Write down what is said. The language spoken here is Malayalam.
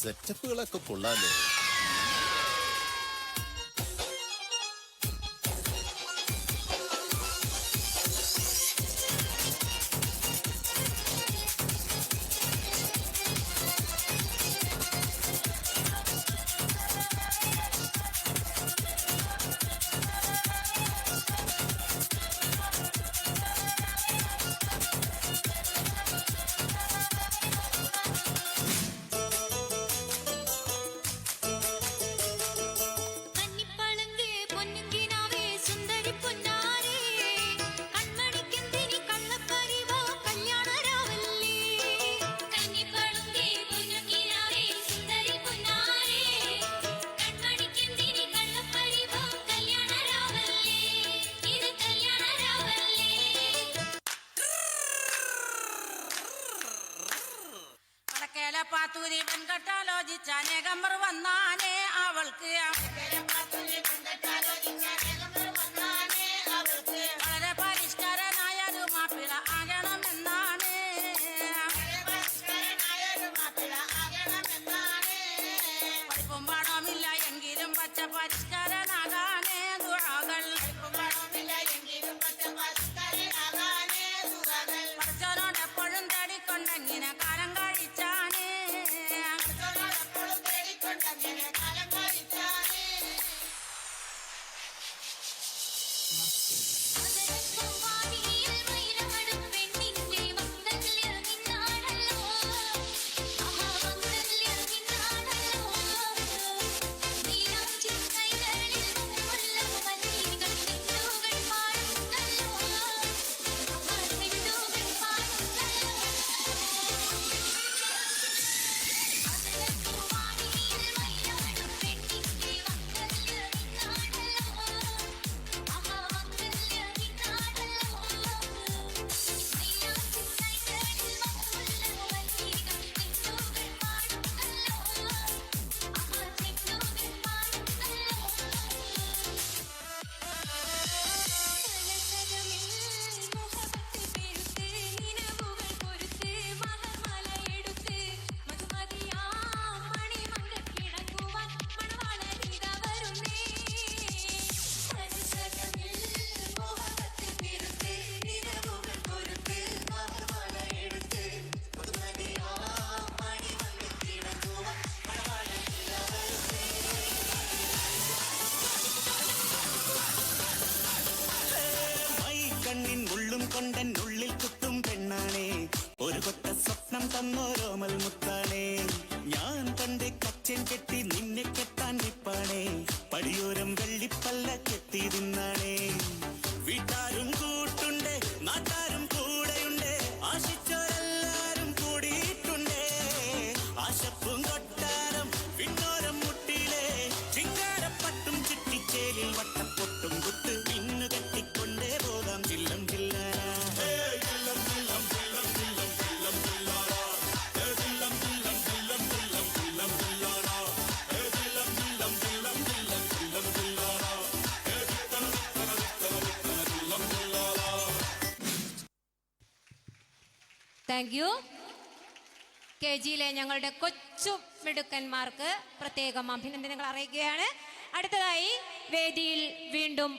സെറ്റപ്പുകളൊക്കെ കൊള്ളാലോ. പാത്തൂരി പെൺകെട്ടാലോചിച്ച അനേകമ്പർ വന്നാനേ അവൾക്ക് വളരെ പരിഷ്കാരനായൊരു മാപ്പിള ആകണമെന്നാണ്. പഠിപ്പും പാടമില്ല എങ്കിലും പച്ച പരിഷ്കാരനാകാനേ ദുആകൾ. പഠിച്ചവനോട് എപ്പോഴും തേടിക്കൊണ്ടെങ്ങനെ കാലം കഴിച്ചാണ്. കണ്ണിൻ ഉള്ളും കൊണ്ടെന്നുള്ളിൽ കുത്തും പെണ്ണാണേ, ഒരു കൊട്ട സ്വപ്നം തന്നോരോമൽ മുത്താണേ. ഞാൻ പണ്ട് കച്ചൻ കെട്ടി നിന്നെ കെട്ടാൻ നിപ്പാണേ, പടിയോരം വെള്ളിപ്പല്ല കെട്ടി തിന്നാണേ. വീട്ടാരും കൂട്ടുണ്ട്, നാട്ടാരും കൂടെയുണ്ട്, ആശിച്ചോരെല്ലാരും കൂടിയിട്ടുണ്ടേ. ആശപ്പും കൊട്ടാരം പിന്നോരം മുട്ടിയിലെ ചിങ്കാരപ്പട്ടും ചുറ്റിച്ചേലിൽ വട്ടപ്പൊട്ടും കുത്ത് പിന്നു കെട്ടിക്കൊണ്ടേ പോകാം ചില്ലം ചില്ലാര. Thank you. കെ ജിയിലെ ഞങ്ങളുടെ കൊച്ചു മിടുക്കന്മാർക്ക് പ്രത്യേകം അഭിനന്ദനങ്ങൾ അറിയിക്കുകയാണ്. അടുത്തതായി വേദിയിൽ വീണ്ടും